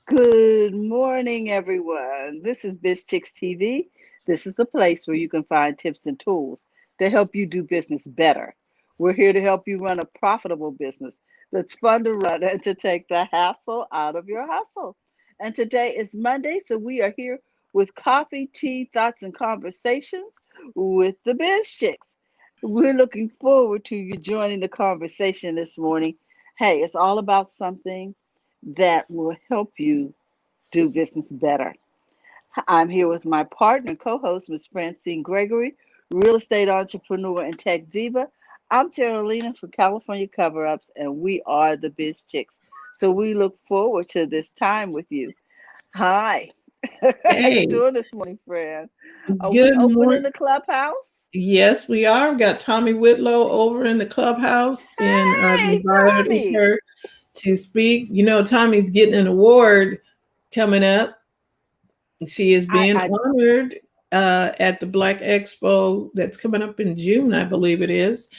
Good morning, everyone. This is BizChicks TV. This is the place where you can find tips and tools to help you do business better. We're here to help you run a profitable business that's fun to run and to take the hassle out of your hustle. And today is Monday, so we are here with coffee, tea, thoughts, and conversations with the BizChicks. We're looking forward to you joining the conversation this morning. Hey, it's all about something that will help you do business better. I'm here with my partner and co host, Ms. Francine Gregory, real estate entrepreneur and tech diva. I'm Geraldina from California Cover Ups, and we are the Biz Chicks. So we look forward to this time with you. Hi. How you Hey, doing this morning, Fran? Are we good open in morning. the clubhouse? Yes, we are. We've got Tommy Whitlow over in the clubhouse, and I've Hey, invited Tommy. her to speak. You know, Tommy's getting an award coming up. She is being I honored at the Black Expo that's coming up in June, I believe it is.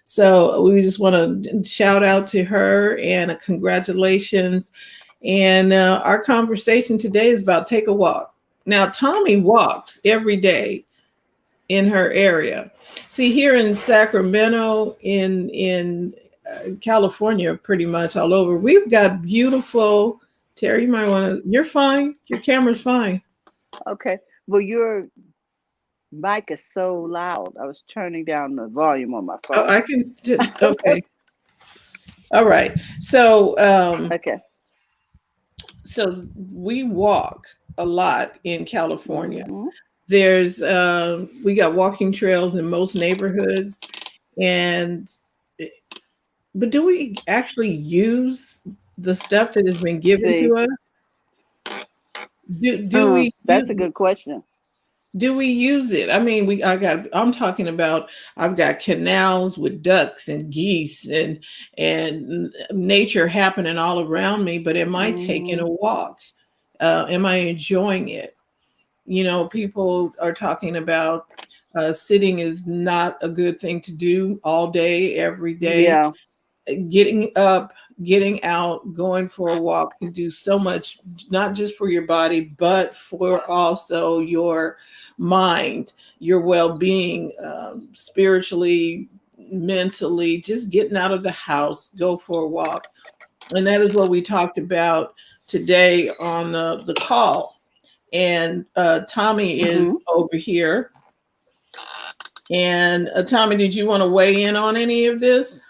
So we just want to shout out to her and a congratulations. And our conversation today is about take a walk. Now, Tommy walks every day in her area. See, here in Sacramento, in California, pretty much all over, we've got beautiful. Terry, you might want to. You're fine. Your camera's fine. okay. Well, your mic is so loud. I was turning down the volume on my Oh, phone. I can. Okay. All right. So, Okay. so we walk a lot in California. Hmm. There's we got walking trails in most neighborhoods, and but do we actually use the stuff that has been given See, to us? Do we that's a good question. do we use it? I mean, I'm talking about I've got canals with ducks and geese and nature happening all around me, but am I taking Hmm. a walk? Am I enjoying it? You know, people are talking about sitting is not a good thing to do all day, every day. Yeah. Getting up, getting out, going for a walk can do so much, not just for your body, but for also your mind, your well being, spiritually, mentally, just getting out of the house, go for a walk. And that is what we talked about today on the call. And Tommy Hmm. is over here. And Tommy, did you want to weigh in on any of this?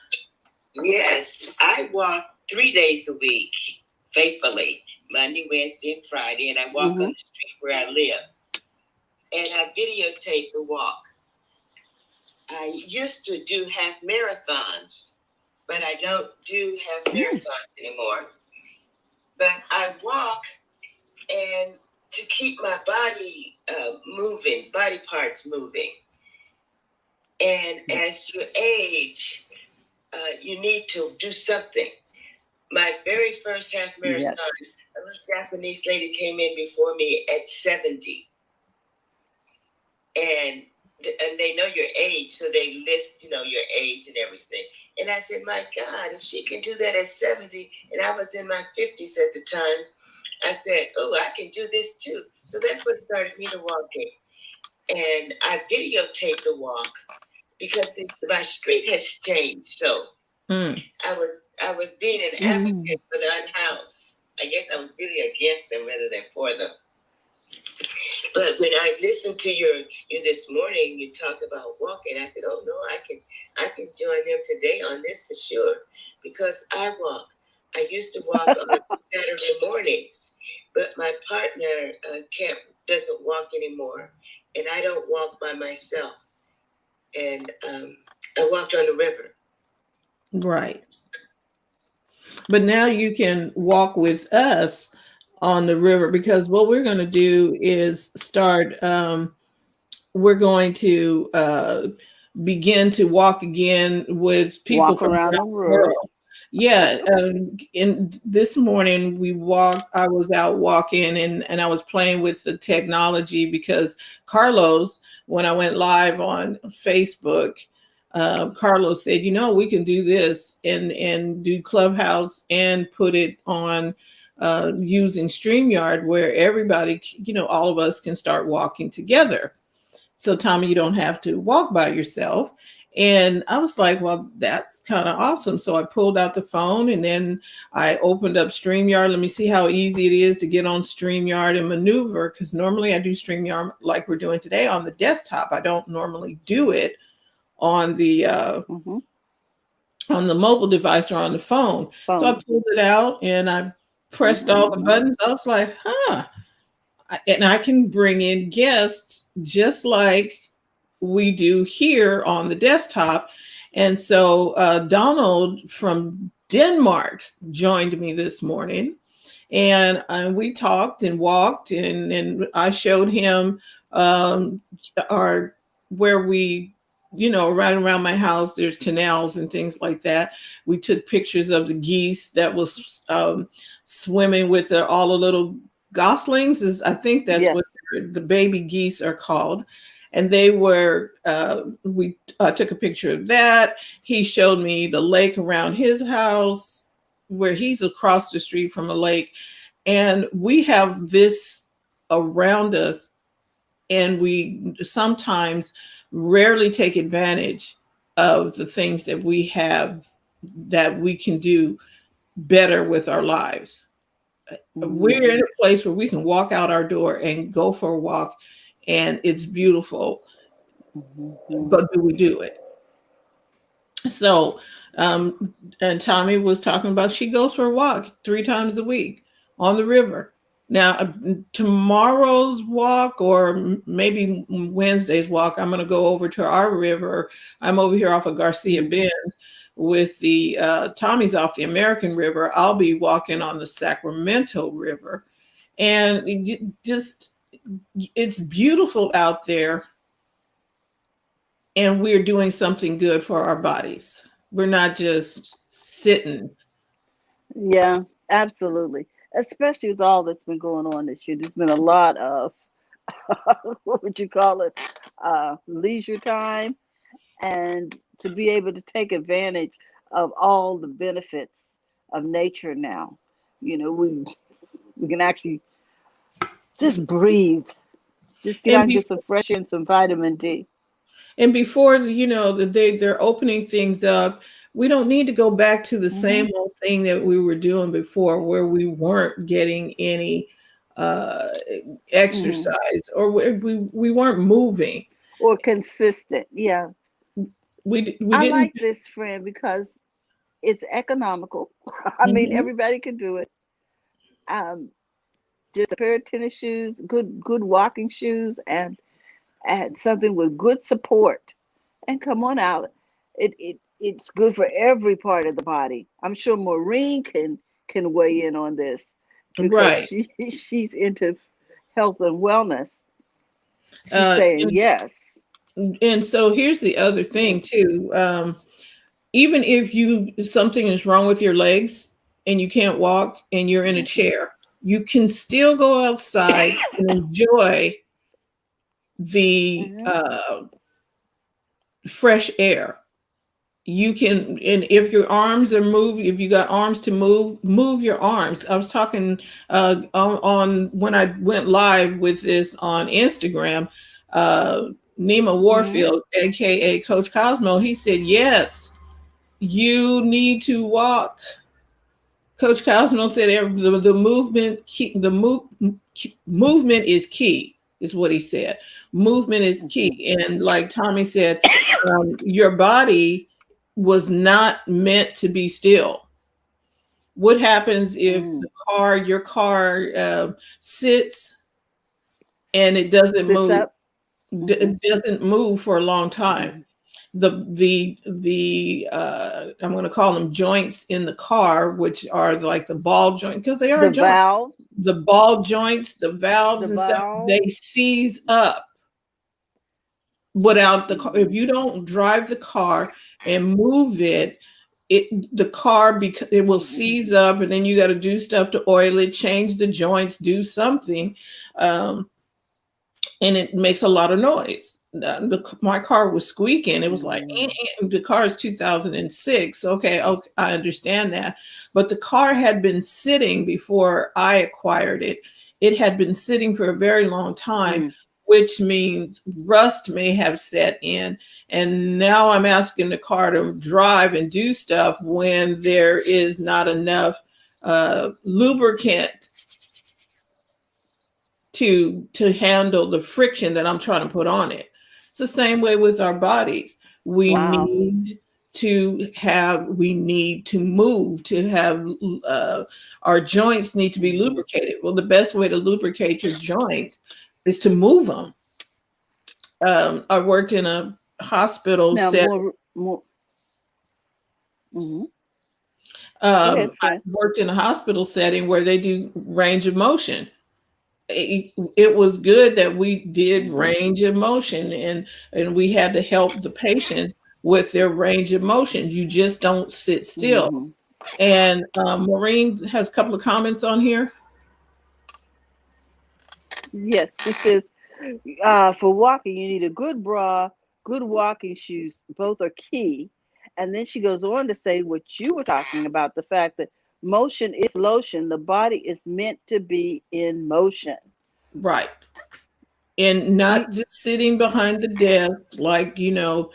Yes, I walk 3 days a week faithfully, Monday, Wednesday, and Friday, and I walk Hmm. on the street where I live. And I videotape the walk. I used to do half marathons, but I don't do half marathons anymore. But I walk and to keep my body moving, body parts moving. And as you age, you need to do something. My very first half marathon, Yes. a little Japanese lady came in before me at 70. And they know your age, so they list, your age and everything. And I said, my God, if she can do that at 70, and I was in my 50s at the time, I said, oh, I can do this too. So that's what started me to walking. And I videotaped the walk because my street has changed. So Mm. I was being an Hmm. advocate for the unhoused. I guess I was really against them rather than for them. But when I listened to you this morning, you talk about walking. I said, "Oh no, I can join them today on this for sure, because I walk. I used to walk on Saturday mornings, but my partner doesn't walk anymore, and I don't walk by myself. And I walked on the river. Right. But now you can walk with us on the river because what we're going to do is start, we're going to begin to walk again with people Walk from around around the the world. world. Yeah. And this morning I was out walking and I was playing with the technology because Carlos, when I went live on Facebook, Carlos said, you know, we can do this and do Clubhouse and put it on using StreamYard where everybody, all of us can start walking together. So, Tommy, you don't have to walk by yourself. And I was like, well, that's kind of awesome. So I pulled out the phone and then I opened up StreamYard. Let me see how easy it is to get on StreamYard and maneuver. Because normally I do StreamYard like we're doing today on the desktop. I don't normally do it on the on the mobile device or on the phone. So I pulled it out and I pressed all the buttons. I was like, and I can bring in guests just like we do here on the desktop. And so Donald from Denmark joined me this morning, and we talked and walked, and I showed him our where we, right around my house, there's canals and things like that. We took pictures of the geese that was swimming with all the little goslings. I think that's what the baby geese are called. And they were, we took a picture of that. He showed me the lake around his house, where he's across the street from a lake. And we have this around us, and we sometimes rarely take advantage of the things that we have that we can do better with our lives. We're in a place where we can walk out our door and go for a walk, and it's beautiful. But do we do it? So, and Tommy was talking about she goes for a walk 3 times a week on the river. Now, tomorrow's walk, or maybe Wednesday's walk, I'm going to go over to our river. I'm over here off of Garcia Bend with the Tommy's off the American River. I'll be walking on the Sacramento River. And it's beautiful out there. And we're doing something good for our bodies. We're not just sitting. Yeah, absolutely. Especially with all that's been going on this year. There's been a lot of, what would you call it, leisure time. And to be able to take advantage of all the benefits of nature now. We can actually just breathe. Just get out and get some fresh air and some vitamin D. And before, they're opening things up, we don't need to go back to the same old thing that we were doing before, where we weren't getting any exercise, or we weren't moving. Or consistent. Yeah. We I didn't. like this, friend, because it's economical. I mean, everybody can do it. Just a pair of tennis shoes, good walking shoes, and something with good support, and come on out. It's good for every part of the body. I'm sure Maureen can weigh in on this, because she's into health and wellness. She's saying yes. And so here's the other thing too. Even if something is wrong with your legs and you can't walk and you're in a chair, you can still go outside and enjoy the fresh air. You can, and if your arms are moved, if you got arms to move your arms. I was talking on when I went live with this on Instagram, Nima Warfield, aka Coach Cosmo, he said, yes, you need to walk. Coach Cosmo said the movement movement is key, is what he said. Movement is key. And like Tommy said, your body was not meant to be still. What happens if your car sits and it doesn't move? It doesn't move for a long time. The I'm going to call them joints in the car, which are like the ball joint, because they are the ball joints, the valves and stuff. They seize up without the car. If you don't drive the car and move it, the car it will seize up, and then you got to do stuff to oil it, change the joints, do something. and it makes a lot of noise. My car was squeaking. It was like, Mm-hmm. The car is 2006. Okay, okay, I understand that. But the car had been sitting before I acquired it. It had been sitting for a very long time, Mm. which means rust may have set in. And now I'm asking the car to drive and do stuff when there is not enough lubricant to handle the friction that I'm trying to put on it. It's the same way with our bodies. We Wow. need we need to move to have our joints need to be Mm-hmm. lubricated. Well, the best way to lubricate your joints is to move them. I worked in a hospital Now, setting. more. Mm-hmm. Go ahead, I friend. worked in a hospital setting where they do range of motion. It was good that we did Mm-hmm. range of motion, and we had to help the patients with their range of motion. You just don't sit still. Mm-hmm. And Maureen has a couple of comments on here. Yes, it says for walking, you need a good bra, good walking shoes. Both are key. And then she goes on to say what you were talking about, the fact that motion is lotion. The body is meant to be in motion. Right. And You, not just sitting behind the desk like, in a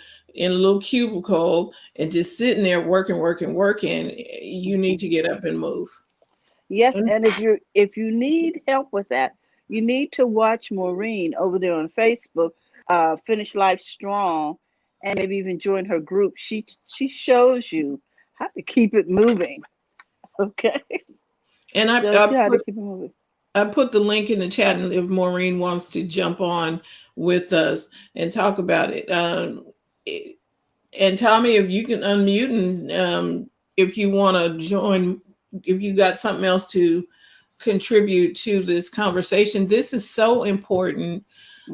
little cubicle and just sitting there working, working, working. You need to get up and move. yes, And and if you need help with that, you need to watch Maureen over there on Facebook, Finish Life Strong, and maybe even join her group. She shows you how to keep it moving. Okay, and shows you how to keep it moving. I put the link in the chat, and if Maureen wants to jump on with us and talk about it. And Tommy, if you can unmute, and if you want to join, if you got something else to contribute to this conversation, this is so important.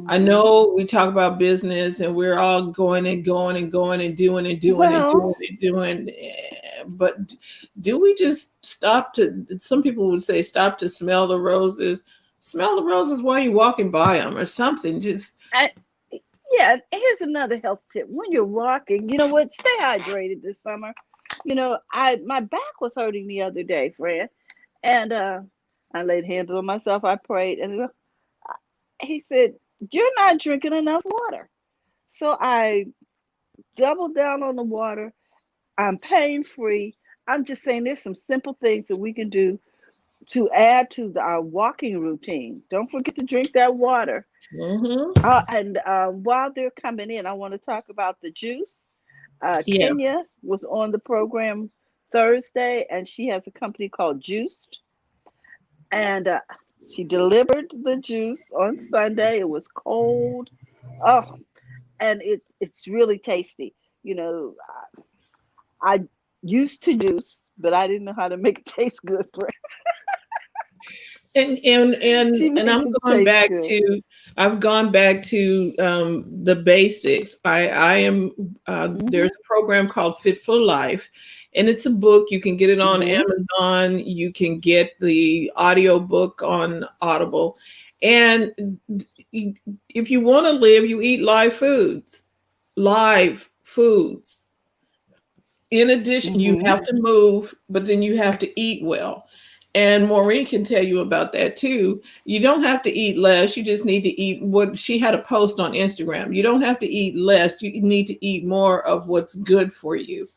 I Hmm. know we talk about business and we're all going and going and going and doing and doing and Well, doing and doing. But do we just stop to, some people would say, stop to smell the roses? Smell the roses while you're walking by them or something. Just, I, yeah. Here's another health tip: when you're walking, you know what? Stay hydrated this summer. I my back was hurting the other day, friend, and I laid hands on myself. I prayed, and he said, "You're not drinking enough water." So I doubled down on the water. I'm pain free. I'm just saying there's some simple things that we can do to add to our walking routine. Don't forget to drink that water. mm-hmm. And while they're coming in, I want to talk about the juice. Yeah. Kenya was on the program Thursday, and she has a company called Juiced. And she delivered the juice on Sunday. It was cold. Oh, and it's really tasty. You know, I used to juice, but I didn't know how to make it taste good. She And makes I'm it going taste back good. to I've gone back to the basics. I am there's Hmm. a program called Fit for Life, and it's a book. You can get it on Hmm. Amazon. You can get the audio book on Audible, and if you want to live, you eat live foods. Live foods. In addition, you Hmm. have to move, but then you have to eat well. And Maureen can tell you about that too. You don't have to eat less. You just need to eat what she had a post on Instagram. You don't have to eat less. You need to eat more of what's good for you.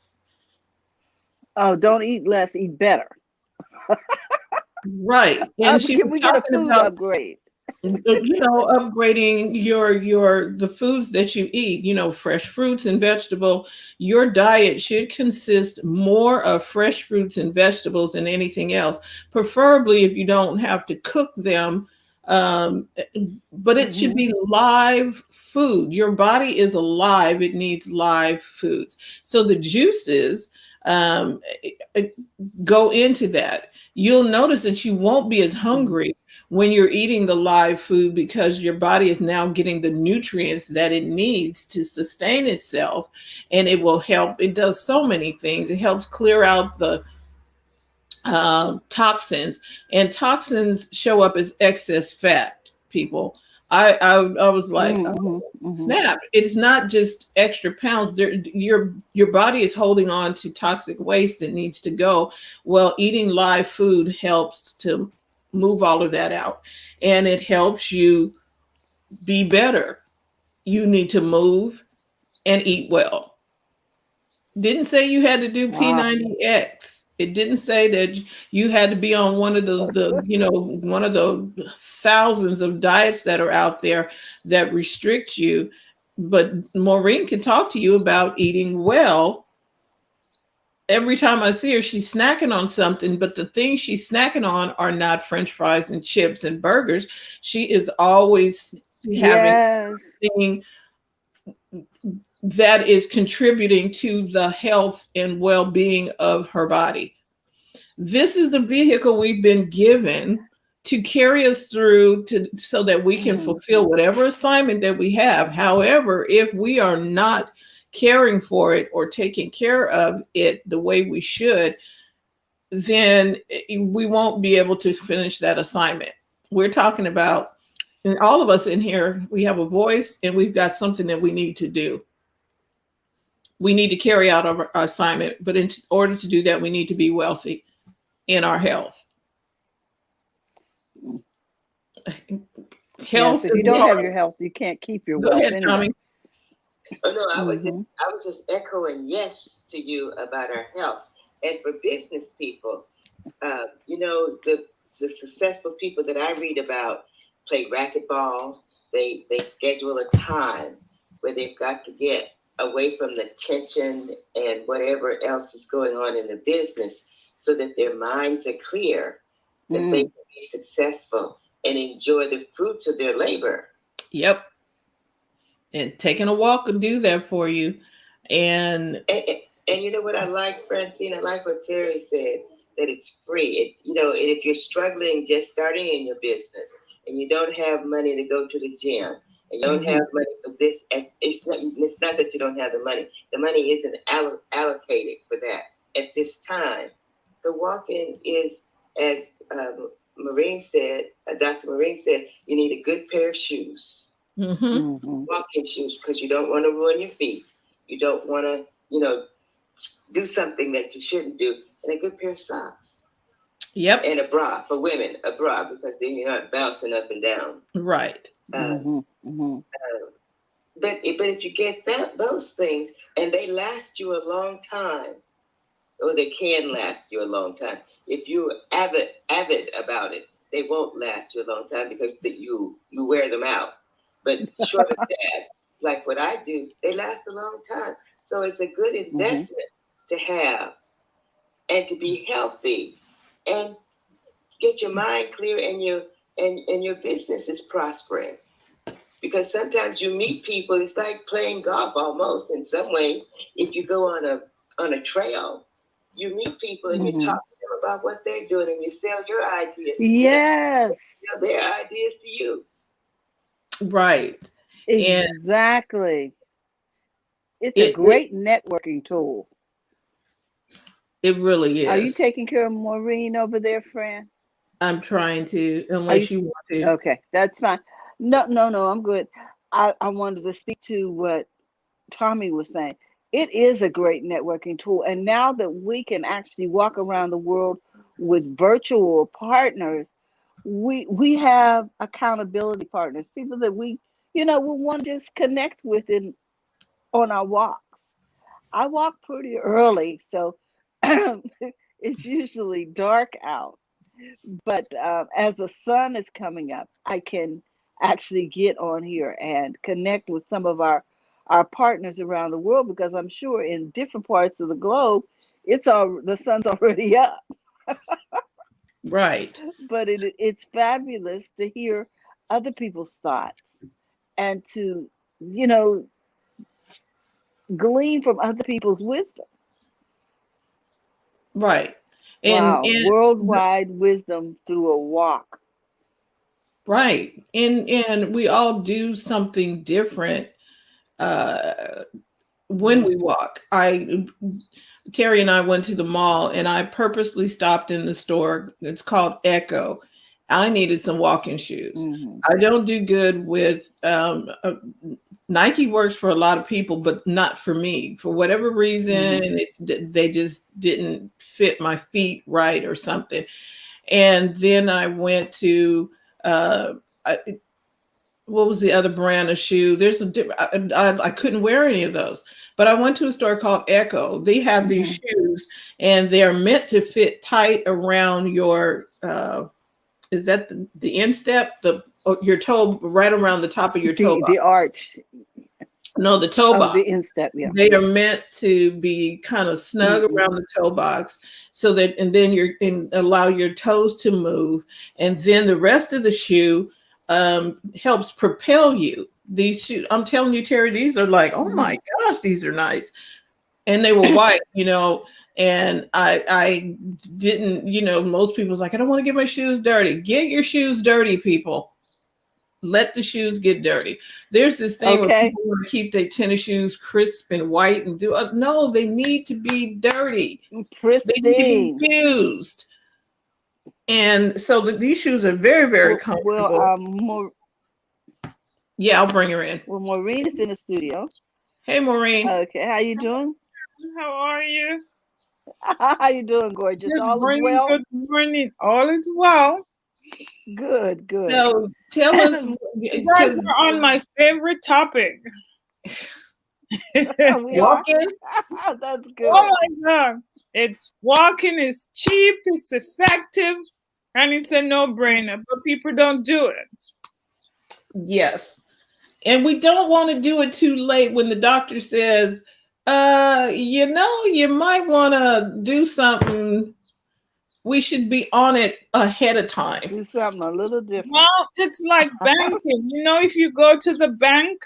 Oh, don't eat less, eat better. Right. And she Can was we get a talking food about upgrade? upgrading your the foods that you eat, fresh fruits and vegetable. Your diet should consist more of fresh fruits and vegetables than anything else, preferably if you don't have to cook them. um, but it should Hmm. be live food. Your body is alive, it needs live foods. So the juices um, go into that. You'll notice that you won't be as Hmm. hungry when you're eating the live food because your body is now getting the nutrients that it needs to sustain itself. And it will help. It does so many things. It helps clear out the toxins, and toxins show up as excess fat, people. I was like, Mm-hmm. oh, Mm-hmm. snap! It's not just extra pounds. Your body is holding on to toxic waste that needs to go. Well, eating live food helps to move all of that out, and it helps you be better. You need to move and eat well. Didn't say you had to do Wow. P90X. It didn't say that you had to be on one of one of the thousands of diets that are out there that restrict you. But Maureen can talk to you about eating well. Every time I see her, she's snacking on something, but the things she's snacking on are not French fries and chips and burgers. She is always having Yes. something that is contributing to the health and well-being of her body. This is the vehicle we've been given to carry us through to so that we can Mm-hmm. fulfill whatever assignment that we have. However, if we are not caring for it or taking care of it the way we should, then we won't be able to finish that assignment. We're talking about, and all of us in here, we have a voice and we've got something that we need to do. We need to carry out our assignment, but in order to do that, we need to be wealthy in our health. Yes. Health If is you don't have wealth. your health, you can't keep your Go wealth ahead, anyway. Tommy. Oh no, Mm-hmm. I was just echoing yes to you about our health. And for business people, the successful people that I read about play racquetball. They schedule a time where they've got to get away from the tension and whatever else is going on in the business so that their minds are clear, that they Mm. can be successful and enjoy the fruits of their labor. Yep. And taking a walk will do that for you. And And you know what I like, Francine? I like what Terry said, that it's free. And if you're struggling just starting in your business and you don't have money to go to the gym and you don't Mm-hmm. have money for this, and it's not that you don't have the money. The money isn't allocated for that at this time. The walk-in is, as Maureen said, Dr. Maureen said, you need a good pair of shoes, mm-hmm. Mm-hmm. walking shoes, because you don't want to ruin your feet. You don't want to, do something that you shouldn't do, and a good pair of socks. Yep. And a bra for women, a bra, because then you're not bouncing up and down. Right. Mm-hmm. Mm-hmm. But if you get those things, and they last you a long time, or they can last you a long time. If you're avid about it, they won't last you a long time because you wear them out. But short of that, like what I do, they last a long time. So it's a good investment to have and to be healthy and get your mind clear and your business is prospering. Because sometimes you meet people, it's like playing golf almost in some ways. If you go on a trail, you meet people and you Mm-hmm. talk to them about what they're doing and you sell your ideas to them, Yes. sell their ideas to you. Right. And Exactly. It's a it great networking tool. it really Are you is. taking care of Maureen over there, Fran? I'm trying to, Are you unless you want to. okay? That's fine. No, no, no. I'm good. I wanted to speak to what Tommy was saying. It is a great networking tool, and now that we can actually walk around the world with virtual partners, we have accountability partners, people that we want to just connect with on our walks. I walk pretty early, so it's usually dark out. But as the sun is coming up, I can actually get on here and connect with some of our partners around the world because I'm sure in different parts of the globe, the sun's already up. Right. But it's fabulous to hear other people's thoughts and to you know glean from other people's wisdom. Right. Wow, And worldwide wisdom through a walk. right. And we all do something different uh when we walk. I Terry and I went to the mall and I purposely stopped in the store. It's called Echo. I needed some walking shoes. Mm-hmm. I don't do good with Nike works for a lot of people, but not for me. For whatever reason, they just didn't fit my feet right or something. And then I went to uh, I, what was the other brand of shoe? I couldn't wear any of those, but I went to a store called Echo. They have these shoes, and they're meant to fit tight around your. Is that the instep? Your toe, right around the top of your toe box. The arch. No, the toe box. The instep, yeah. They are meant to be kind of snug around the toe box, so that, and then allow your toes to move, and then the rest of the shoe helps propel you. These shoes, I'm telling you, Terry, these are like, oh my gosh, these are nice, and they were white, And I didn't, most people's like, I don't want to get my shoes dirty. Get your shoes dirty, people. Let the shoes get dirty. There's this thing where people want to keep their tennis shoes crisp and white and no, they need to be dirty. Pristine. They need to be used. And so these shoes are very, very comfortable. Yeah, I'll bring her in. Well, Maureen is in the studio. Hey, Maureen. Okay, how you doing? How are you? How you doing, gorgeous? Good All morning, is well? good morning. All is well. Good. So tell us. You guys are on my favorite topic. Walking? That's good. Oh my God. Walking is cheap, it's effective, and it's a no-brainer, but people don't do it. Yes. And we don't want to do it too late when the doctor says, you might want to do something. We should be on it ahead of time. Do something a little different. Well, it's like banking. If you go to the bank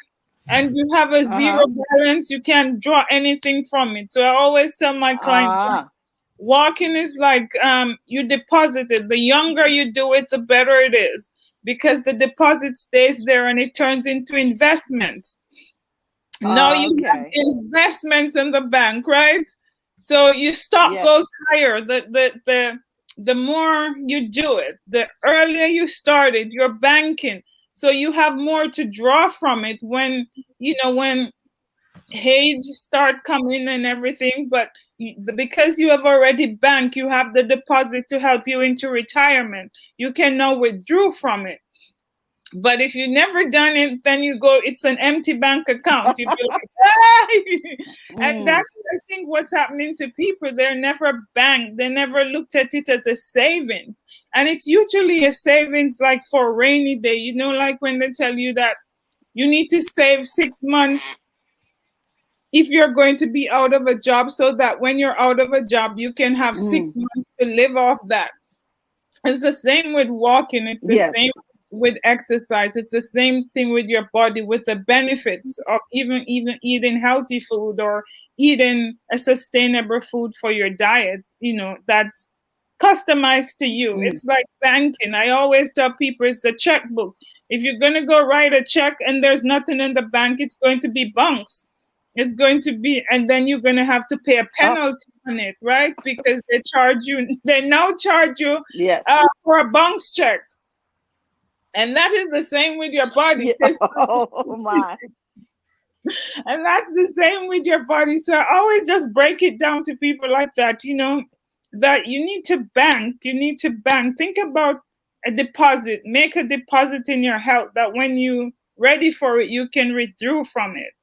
and you have a zero balance, you can't draw anything from it. So I always tell my clients, walking is like you deposit it. The younger you do it, the better it is, because the deposit stays there and it turns into investments. Now you have investments in the bank, right? So your stock goes higher. The more you do it, the earlier you start it, you're banking. So you have more to draw from it when age start coming and everything. But because you have already banked, you have the deposit to help you into retirement. You can now withdraw from it. But if you never done it, then it's an empty bank account. You be like, and that's, I think, what's happening to people. They're never banked. They never looked at it as a savings. And it's usually a savings like for a rainy day, like when they tell you that you need to save 6 months if you're going to be out of a job, so that when you're out of a job, you can have 6 months to live off that. It's the same with walking. It's the same with exercise. It's the same thing with your body, with the benefits of even eating healthy food or eating a sustainable food for your diet, that's customized to you. It's like banking. I always tell people it's the checkbook. If you're going to go write a check and there's nothing in the bank, it's going to be bunks. It's going to be, and then you're going to have to pay a penalty on it, right? Because they now charge you for a bunks check. And that is the same with your body. Oh my. And that's the same with your body. So I always just break it down to people like that, that you need to bank. You need to bank. Think about a deposit. Make a deposit in your health that when you're ready for it, you can withdraw from it.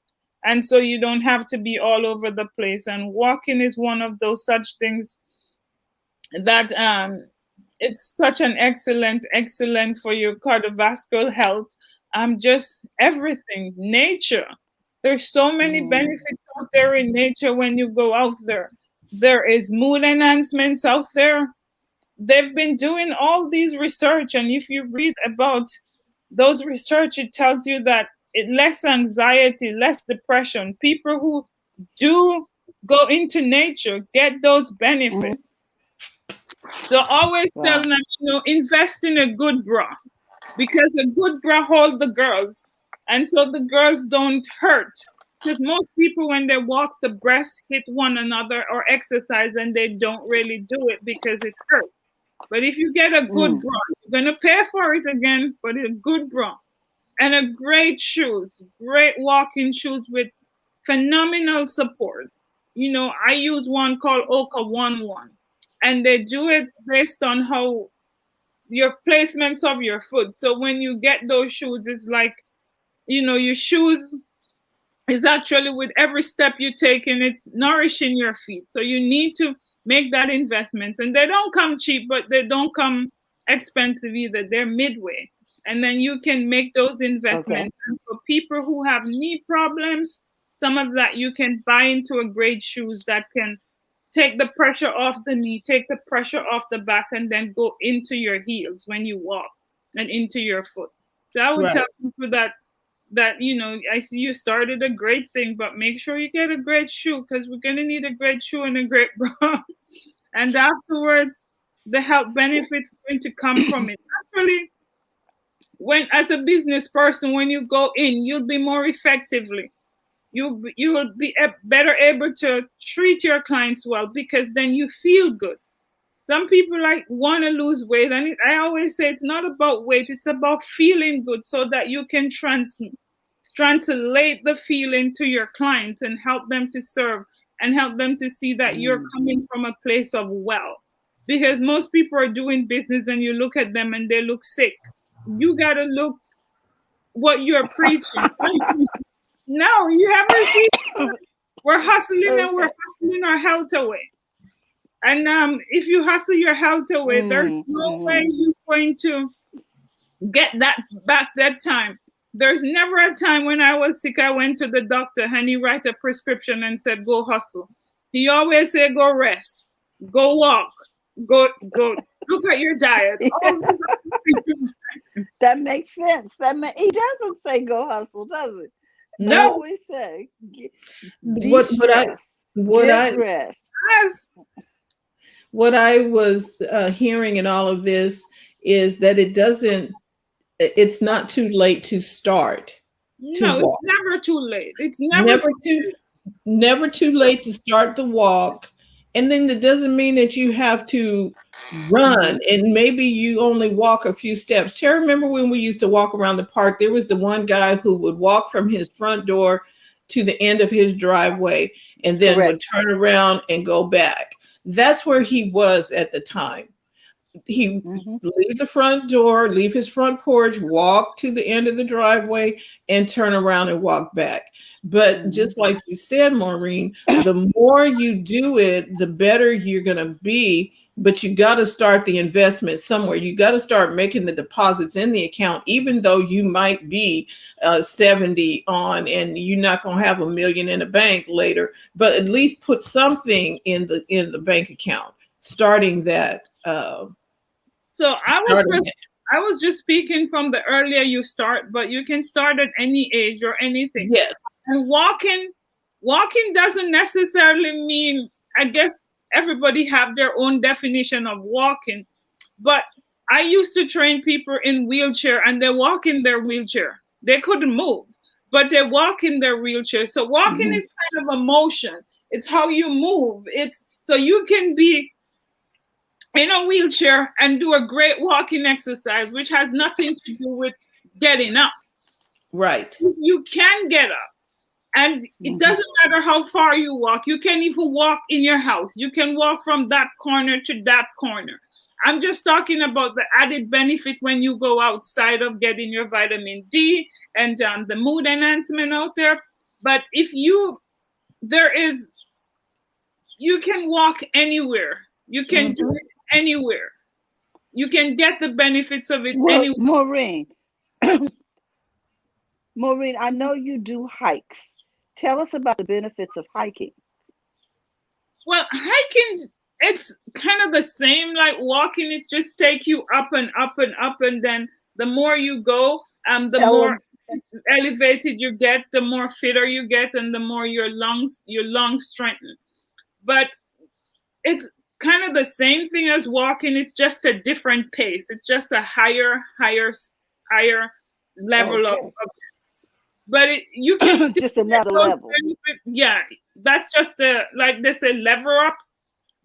And so you don't have to be all over the place. And walking is one of those such things that it's such an excellent for your cardiovascular health. Just everything. Nature. There's so many benefits out there in nature when you go out there. There is mood enhancements out there. They've been doing all these research, and if you read about those research, it tells you that less anxiety, less depression. People who do go into nature get those benefits. So always tell them, invest in a good bra, because a good bra holds the girls, and so the girls don't hurt. Because most people, when they walk, the breasts hit one another or exercise, and they don't really do it because it hurts. But if you get a good Mm. bra, you're gonna pay for it again, but a good bra and a great shoes, great walking shoes with phenomenal support. I use one called Oka 11, and they do it based on how your placements of your foot. So when you get those shoes, it's like, your shoes is actually with every step you take and it's nourishing your feet. So you need to make that investment. And they don't come cheap, but they don't come expensive either. They're midway. And then you can make those Okay. investments. And for people who have knee problems, some of that you can buy into a great shoes that can take the pressure off the knee, take the pressure off the back, and then go into your heels when you walk and into your foot. So I would Right. tell people that I see you started a great thing, but make sure you get a great shoe because we're gonna need a great shoe and a great bra. And afterwards, the health benefits going to come from it. Actually, when as a business person, when you go in, you'll be more effectively. You will be better able to treat your clients well because then you feel good. Some people like want to lose weight, and I always say it's not about weight; it's about feeling good, so that you can translate the feeling to your clients and help them to serve and help them to see that you're Mm. coming from a place of well. Because most people are doing business, and you look at them and they look sick. You gotta look what you're preaching. No, you ever see we're hustling and we're Okay. hustling our health away. And if you hustle your health away, there's Mm. no way Mm. you're going to get that back that time. There's never a time when I was sick, I went to the doctor and he write a prescription and said, go hustle. He always said, go rest, go walk, go look at your diet. All That makes sense. He doesn't say go hustle, does it? He No. no, always say be What I stressed, what get I rest. yes, what I was hearing in all of this is that it's not too late to start to no, it's walk. never too late. It's never Never too too late. never too late to start the walk. And then that doesn't mean that you have to run Hmm. and maybe you only walk a few steps. Terry, remember when we used to walk around the park? There was the one guy who would walk from his front door to the end of his driveway and then would Correct. turn around and go back. That's where he was at the time. He Hmm. leave the front door, leave his front porch, walk to the end of the driveway, and turn around and walk back. But Hmm. just like you said, Maureen, the more you do it, the better you're going to be. But you got to start the investment somewhere. You got to start making the deposits in the account, even though you might be 70 on and you're not going to have a million in the bank later. But at least put something in the bank account, starting that. So Starting it. I was just speaking from the earlier you start, but you can start at any age or anything. Yes. And walking doesn't necessarily mean, I guess everybody have their own definition of walking, but I used to train people in wheelchair and they walk in their wheelchair. They couldn't move, but they walk in their wheelchair. So walking Hmm. is kind of a motion. It's how you move. It's so you can be in a wheelchair and do a great walking exercise, which has nothing to do with getting up. Right. You can get up. And it Hmm. doesn't matter how far you walk. You can even walk in your house. You can walk from that corner to that corner. I'm just talking about the added benefit when you go outside of getting your vitamin D and the mood enhancement out there. But there is, you can walk anywhere. You can do Hmm. it anywhere. You can get the benefits of it Well, anywhere. Maureen, I know you do hikes. Tell us about the benefits of hiking. Well, hiking, it's kind of the same like walking. It's just take you up and up and up, and then the more you go, the more Ele- elevated you get, the more fitter you get, and the more your lungs strengthen. But it's kind of the same thing as walking. It's just a different pace. It's just a higher level of. okay. But you can still Just get another those level. benefits. Yeah, that's just the like they say lever up.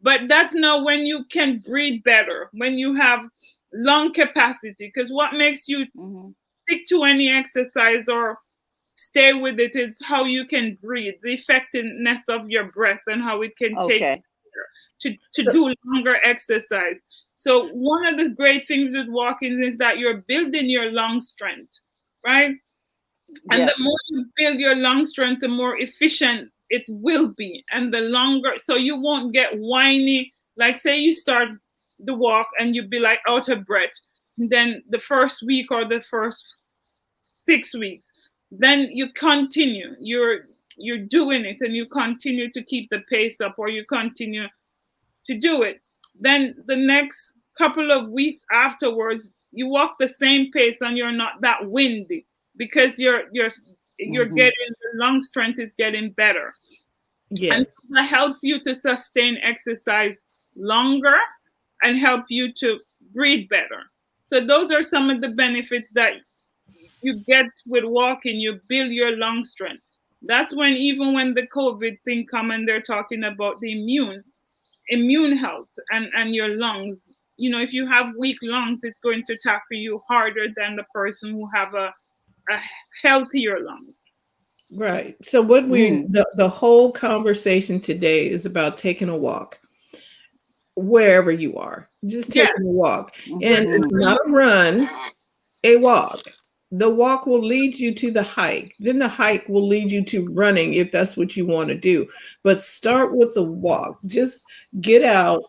But that's now when you can breathe better, when you have lung capacity. Because what makes you Mm-hmm. stick to any exercise or stay with it is how you can breathe, the effectiveness of your breath, and how it can take Okay. to do longer exercise. So one of the great things with walking is that you're building your lung strength, right? And the Yes. more you build your lung strength, the more efficient it will be. And the longer, so you won't get whiny. Like, say you start the walk and you be like out of breath. And then the first week or the first 6 weeks, then you continue. You're doing it and you continue to keep the pace up, or you continue to do it. Then the next couple of weeks afterwards, you walk the same pace and you're not that windy because you're Mm-hmm. getting, the lung strength is getting better. And Yes. so that helps you to sustain exercise longer and help you to breathe better. So those are some of the benefits that you get with walking. You build your lung strength. That's when, even when the COVID thing come and they're talking about the immune health and your lungs. If you have weak lungs, it's going to tackle you harder than the person who have a healthier lungs. Right. So what we Mm. the whole conversation today is about taking a walk wherever you are. Just Yeah. taking a walk. And it's Mm-hmm. not a run, a walk. The walk will lead you to the hike. Then the hike will lead you to running if that's what you want to do. But start with the walk. Just get out,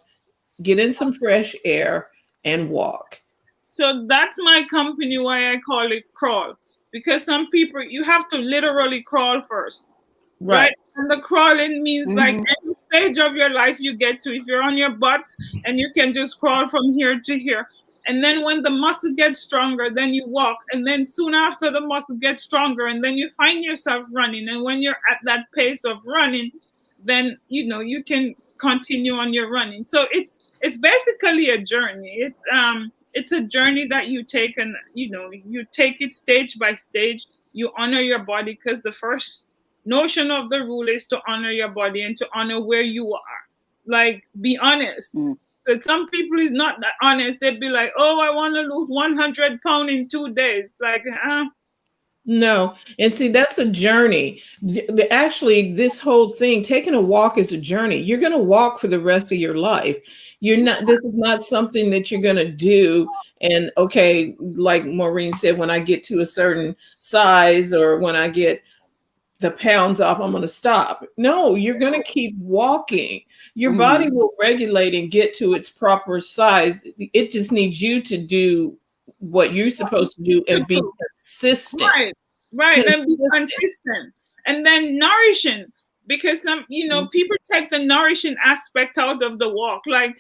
get in some fresh air and walk. So that's my company, why I call it crawl. Because some people, you have to literally crawl first, Right. right? And the crawling means like Mm-hmm. any stage of your life you get to. If you're on your butt and you can just crawl from here to here. And then when the muscle gets stronger, then you walk. And then soon after the muscle gets stronger, and then you find yourself running. And when you're at that pace of running, then you can continue on your running. So it's basically a journey. It's a journey that you take, and you take it stage by stage. You honor your body, because the first notion of the rule is to honor your body and to honor where you are. Like, be honest. Mm. So some people is not that honest. They'd be like, "Oh, I want to lose 100 pounds in 2 days." Like, No. And see, that's a journey. Actually, this whole thing, taking a walk is a journey. You're going to walk for the rest of your life. This is not something that you're going to do. And okay, like Maureen said, when I get to a certain size or when I get the pounds off, I'm going to stop. No, you're going to keep walking. Your body Mm-hmm. will regulate and get to its proper size. It just needs you to do what you're supposed to do and be consistent. right, right, and be Consistent. consistent, and then nourishing. Because some, people take the nourishing aspect out of the walk. Like,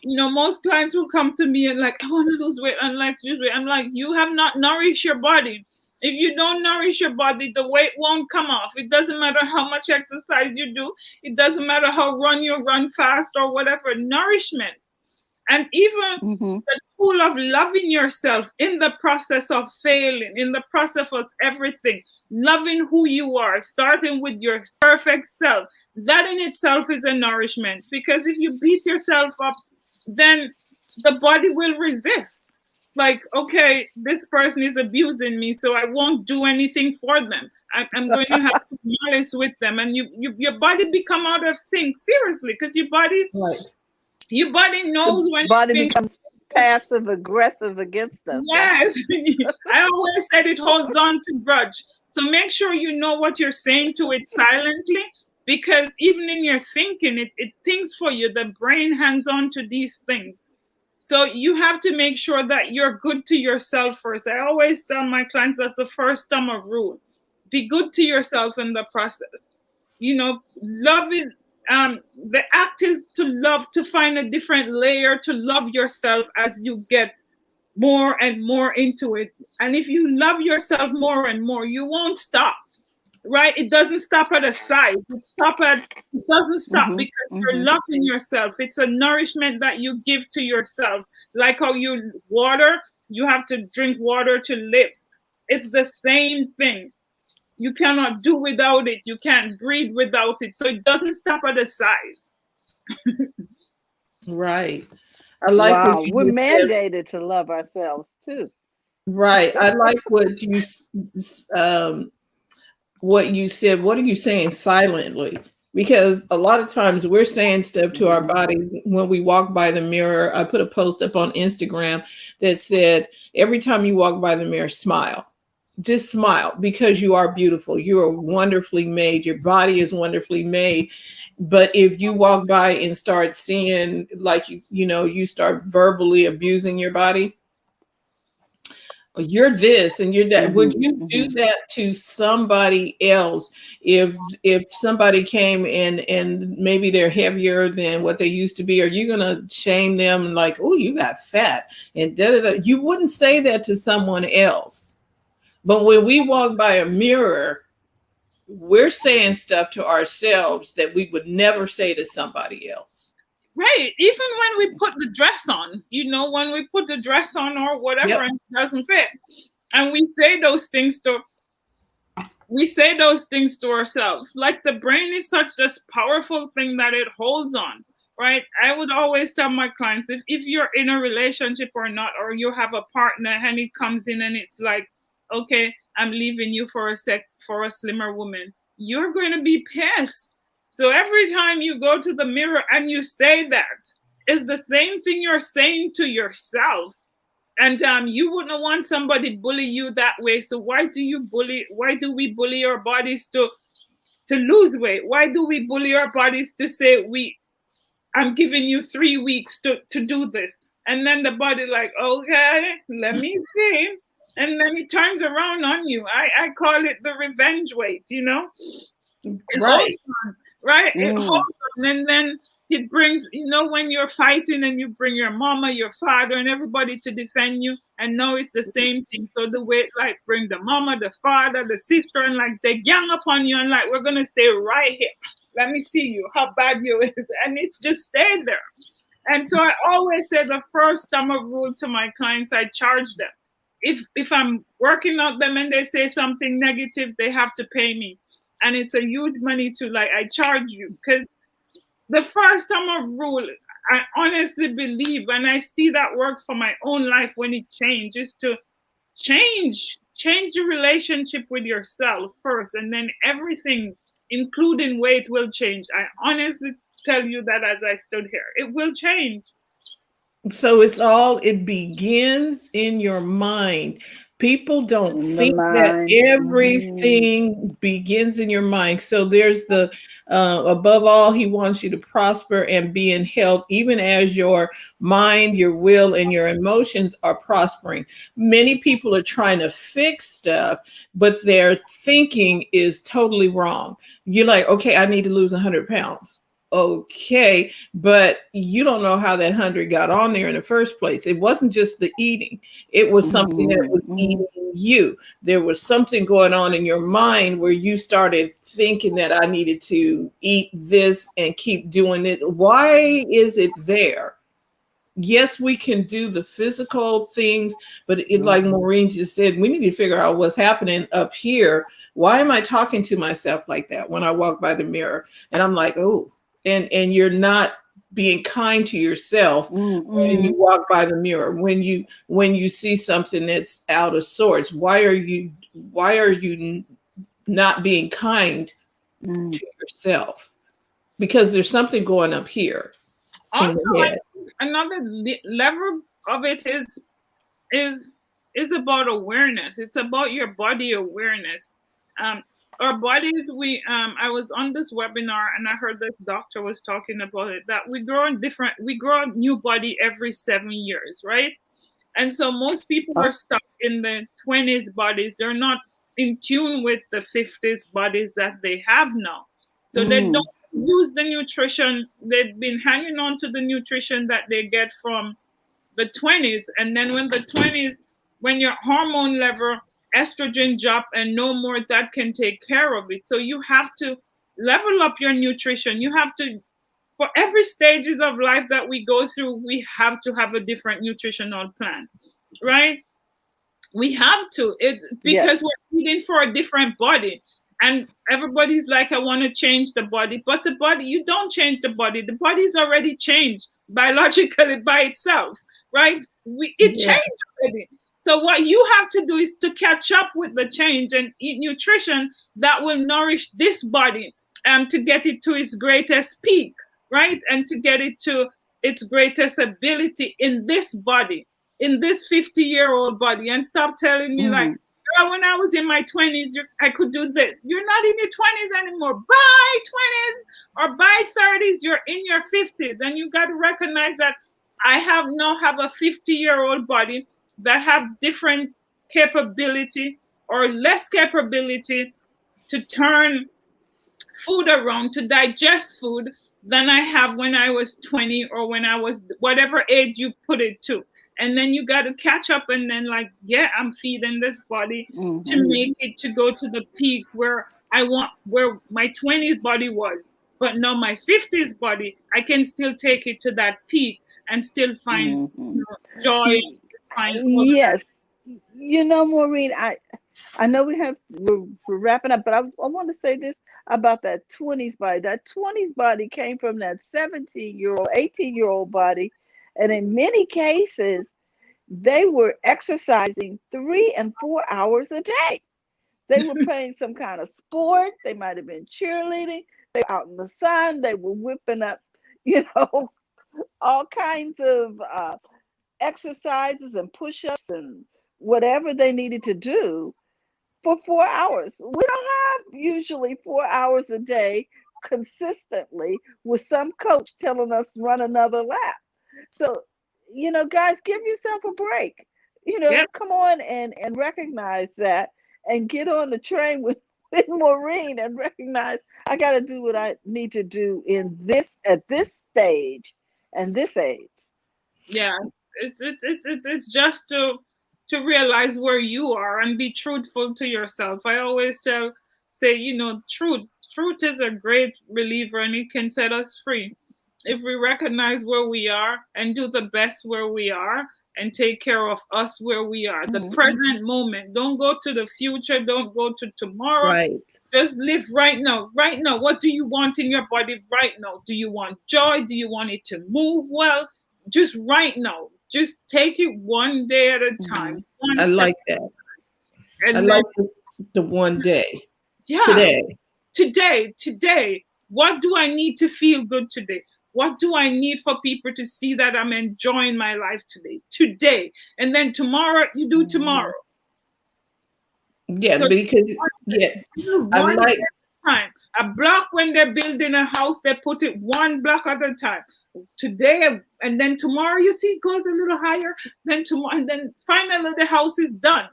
most clients will come to me and like, "I want to lose weight, I like to lose weight." I'm like, "You have not nourished your body. If you don't nourish your body, the weight won't come off. It doesn't matter how much exercise you do. It doesn't matter how you run fast or whatever. Nourishment. And even Mm-hmm. the tool of loving yourself in the process of failing, in the process of everything, loving who you are, starting with your perfect self. That in itself is a nourishment, because if you beat yourself up, then the body will resist. Like, okay, this person is abusing me, so I won't do anything for them. I'm going to have malice with them, and your body become out of sync. Seriously, because Right. your body The knows when you've body been. becomes passive aggressive against us. Huh? Yes. I always said it holds on to grudge. So make sure you know what you're saying to it silently, because even in your thinking, it thinks for you. The brain hangs on to these things. So you have to make sure that you're good to yourself first. I always tell my clients that's the first thumb of rule. Be good to yourself in the process. Loving, the act is to love, to find a different layer to love yourself as you get more and more into it. And if you love yourself more and more, you won't stop. Right? It doesn't stop at a size. It doesn't stop Mm-hmm. because you're Mm-hmm. loving yourself. It's a nourishment that you give to yourself. Like how you have to drink water to live. It's the same thing. You cannot do without it. You can't breathe without it. So it doesn't stop at a size. Right. I like what Wow, we're you just said. mandated to love ourselves too. Right. I like what you said. What are you saying silently? Because a lot of times we're saying stuff to our Mhm. bodies when we walk by the mirror. I put a post up on Instagram that said, every time you walk by the mirror, smile. Just smile because you are beautiful. You are wonderfully made. Your body is wonderfully made. But if you walk by and start seeing, like, you start verbally abusing your body, you're this and you're that. Would Mhm. you do Mhm. that to somebody else if somebody came in and maybe they're heavier than what they used to be? Are you gonna shame them like, oh, you got fat and da da da? You wouldn't say that to someone else. But when we walk by a mirror, we're saying stuff to ourselves that we would never say to somebody else. Right. Even when we put the dress on, when we put the dress on or whatever Yep. and it doesn't fit. And we say those things to ourselves. Like the brain is such this powerful thing that it holds on. Right. I would always tell my clients if you're in a relationship or not, or you have a partner and it comes in and it's like, okay, I'm leaving you for a slimmer woman, you're going to be pissed. So every time you go to the mirror and you say that, it's the same thing you're saying to yourself. And you wouldn't want somebody bully you that way. So why do we bully our bodies to lose weight? Why do we bully our bodies to say I'm giving you 3 weeks to do this? And then the body like, okay, let me see. And then it turns around on you. I call it the revenge weight, it holds Right. on, right? It Mm. holds on, and then it brings, when you're fighting and you bring your mama, your father, and everybody to defend you, and now it's the same thing. So the way, like, bring the mama, the father, the sister, and like they gang up on you, and like, we're gonna stay right here. Let me see you, how bad you is, and it's just stay there. And so I always say the first time of rule to my clients, I charge them. If I'm working out them and they say something negative, they have to pay me. And it's a huge money to like I charge you. Because the first time of rule, I honestly believe, and I see that work for my own life when it changes, to change your relationship with yourself first, and then everything, including weight, will change. I honestly tell you that as I stood here, it will change. So it begins in your mind. People don't In the think that mind. Mhm. everything begins in your mind. So there's the above all, he wants you to prosper and be in health, even as your mind, your will, and your emotions are prospering. Many people are trying to fix stuff, but their thinking is totally wrong. You're like, okay, I need to lose 100 pounds. Okay, but you don't know how that 100 got on there in the first place. It wasn't just the eating, it was something that Mhm. was Mhm. eating you. There was something going on in your mind where you started thinking that I needed to eat this and keep doing this. Why is it there? Yes, we can do the physical things, but like Mhm. Maureen just said, we need to figure out what's happening up here. Why am I talking to myself like that when I walk by the mirror? And I'm like, oh, and you're not being kind to yourself when you Mhm. walk by the mirror. When you see something that's out of sorts, why are you not being kind Mhm. to yourself? Because there's something going up here in Also, the I head. think another level of it is is about awareness. It's about your body awareness. Um, our bodies, I was on this webinar and I heard this doctor was talking about it, that we grow a new body every 7 years, right? And so most people Oh. are stuck in the 20s bodies. They're not in tune with the 50s bodies that they have now. So they don't Mm. use the nutrition. They've been hanging on to the nutrition that they get from the 20s. And then when your hormone level, estrogen drop and no more, that can take care of it. So you have to level up your nutrition. You have to, for every stages of life that we go through, we have to have a different nutritional plan, right? We have to, it Yes. because we're eating for a different body. And everybody's like, I want to change the body, but the body, you don't change the body's already changed. biologically by itself, right? It Yeah. changed already. So what you have to do is to catch up with the change and eat nutrition that will nourish this body, to get it to its greatest peak, right? And to get it to its greatest ability in this body, in this 50-year-old body. And stop telling me like, Mm-hmm. girl, when I was in my 20s, I could do this. You're not in your 20s anymore. By 20s or by 30s, you're in your 50s. And you got to recognize that I have a 50-year-old body that have different capability or less capability to turn food around, to digest food, than I have when I was 20 or when I was whatever age you put it to. And then you got to catch up and then like, yeah, I'm feeding this body to Mm-hmm. make it to go to the peak where I want, where my 20s body was. But now my 50s body, I can still take it to that peak and still find, Mm-hmm. joy, and still find all of that. Yes. Maureen, I know we're wrapping up, but I want to say this about that 20s body. That 20s body came from that 17-year-old, 18-year-old body. And in many cases, they were exercising 3 and 4 hours a day. They were playing some kind of sport. They might have been cheerleading. They were out in the sun. They were whipping up, you know, all kinds of exercises and push-ups and whatever they needed to do for 4 hours. We don't have usually 4 hours a day consistently with some coach telling us run another lap. So, guys, give yourself a break. Yep. Come on and recognize that and get on the train with Maureen and recognize I got to do what I need to do at this stage and this age. Yeah, it's just to realize where you are and be truthful to yourself. I always say, truth is a great reliever and it can set us free if we recognize where we are and do the best where we are and take care of us where we are, the Mhm. present moment. Don't go to the future, don't go to tomorrow. Right. Just live right now. Right now, what do you want in your body right now? Do you want joy? Do you want it to move well? Just right now. Just take it one day at a time, Mhm. one I step, like that. I and then like the one day yeah, today. today, what do I need to feel good today? What do I need for people to see that I'm enjoying my life today, and then tomorrow you do Mhm. tomorrow. Yeah, So because yeah, I one day like at a time. A block, when they're building a house, they put it one block at a time. Today and then tomorrow, you see, it goes a little higher. Then tomorrow, and then finally the house is done.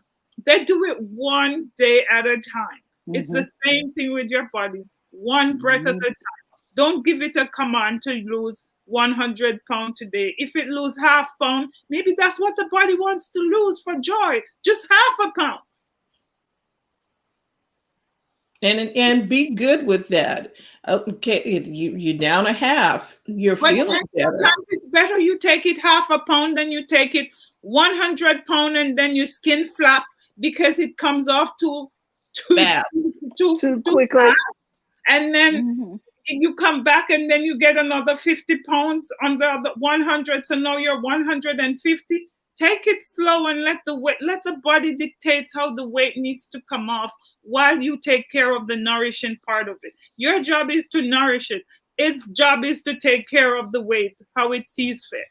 They do it one day at a time. It's the Mhm. same thing with your body. One breath at a Mhm. time. Don't give it a command to lose 100 pounds today. If it lose half pound, maybe that's what the body wants to lose for joy. Just half a pound. and be good with that. Okay, you're down a half. You're But feeling then better. sometimes it's better you take it half a pound than you take it 100 pound and then your skin flap because it comes off too, Fast. Too too quickly. fast. And then Mhm. you come back and then you get another 50 pounds on the other 100. So now you're 150. Take it slow and let the body dictate how the weight needs to come off while you take care of the nourishing part of it. Your job is to nourish it. Its job is to take care of the weight, how it sees fit.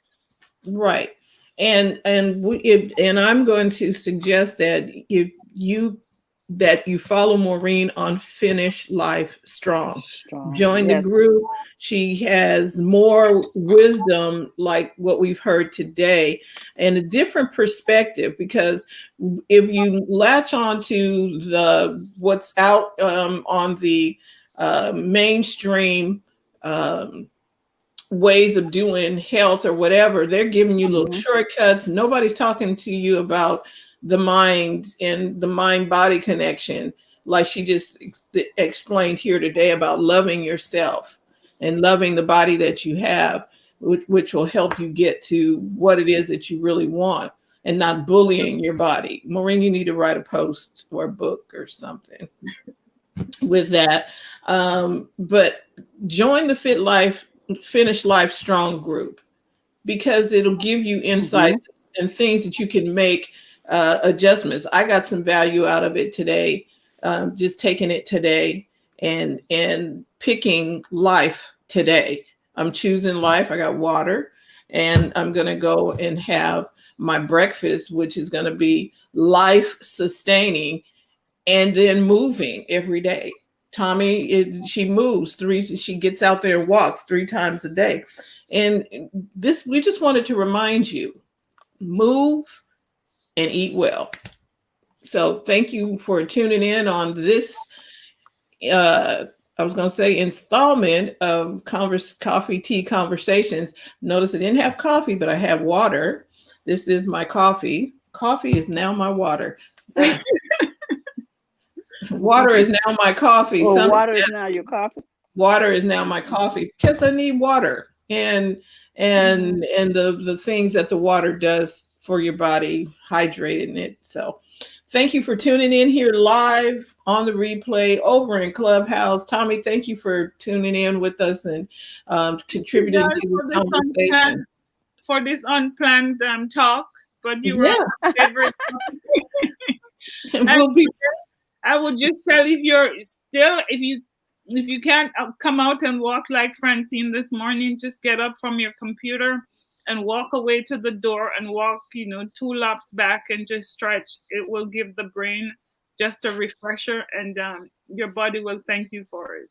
Right. And I'm going to suggest that you follow Maureen on Finish Life Strong. Strong. Join the Yes. group. She has more wisdom, like what we've heard today, and a different perspective. Because if you latch on to what's out on the mainstream ways of doing health or whatever, they're giving you little Mhm. shortcuts. Nobody's talking to you about the mind and the mind body connection, like she just explained here today about loving yourself and loving the body that you have, which will help you get to what it is that you really want and not bullying your body. Maureen, you need to write a post or a book or something with that. But join the Finish Life Strong group. because it'll give you insights and things that you can make adjustments. I got some value out of it today, just taking it today and picking life today. I'm choosing life. I got water, and I'm going to go and have my breakfast, which is going to be life sustaining, and then moving every day. Tommy, she moves she gets out there and walks 3 times a day. And this, we just wanted to remind you, move and eat well. So thank you for tuning in on this, I was going to say, installment of Coffee Tea Conversations. Notice I didn't have coffee, but I have water. This is my coffee. Coffee is now my water. Water is now my coffee. Well, water is now your coffee. Water is now my coffee because I need water and the things that the water does for your body, hydrating it. So thank you for tuning in here live on the replay over in Clubhouse. Tommy, thank you for tuning in with us and contributing to the conversation. For this unplanned talk, but you were my favorite. I would just tell, if you can't come out and walk like Francine this morning, just get up from your computer and walk away to the door and walk, 2 laps back and just stretch. It will give the brain just a refresher, and your body will thank you for it.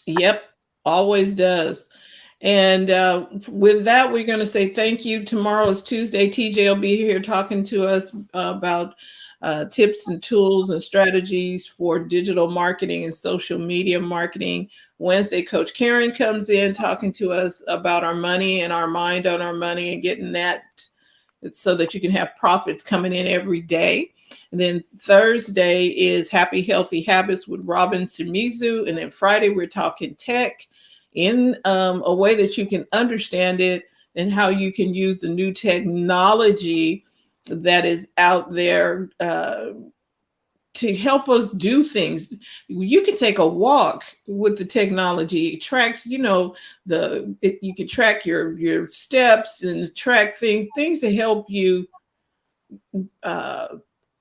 Yep, always does. And with that, we're going to say thank you. Tomorrow is Tuesday. TJ will be here talking to us about tips and tools and strategies for digital marketing and social media marketing. Wednesday, Coach Karen comes in talking to us about our money and our mind on our money and getting that so that you can have profits coming in every day. And then Thursday is Happy Healthy Habits with Robin Simizu. And then Friday, we're talking tech in a way that you can understand it and how you can use the new technology that is out there to help us do things. You can take a walk with the technology. It tracks, you can track your steps and track things to help you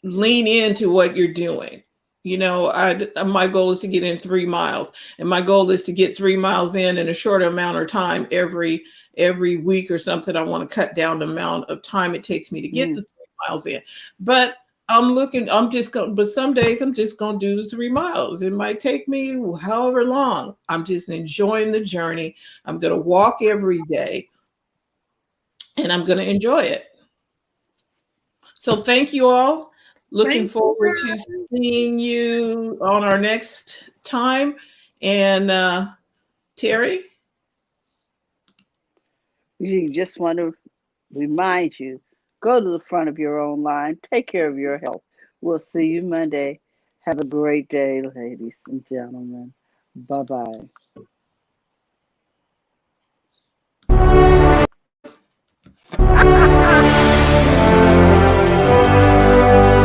lean into what you're doing. My goal is to get in 3 miles, and my goal is to get 3 miles in a short amount of time every week or something. I want to cut down the amount of time it takes me to get the 3 miles in. But but some days I'm just going to do the 3 miles. It might take me however long. I'm just enjoying the journey. I'm going to walk every day, and I'm going to enjoy it. So thank you all. Looking forward to seeing you on our next time. And Terry? We just want to remind you, go to the front of your own line. Take care of your health. We'll see you Monday. Have a great day, ladies and gentlemen. Bye-bye.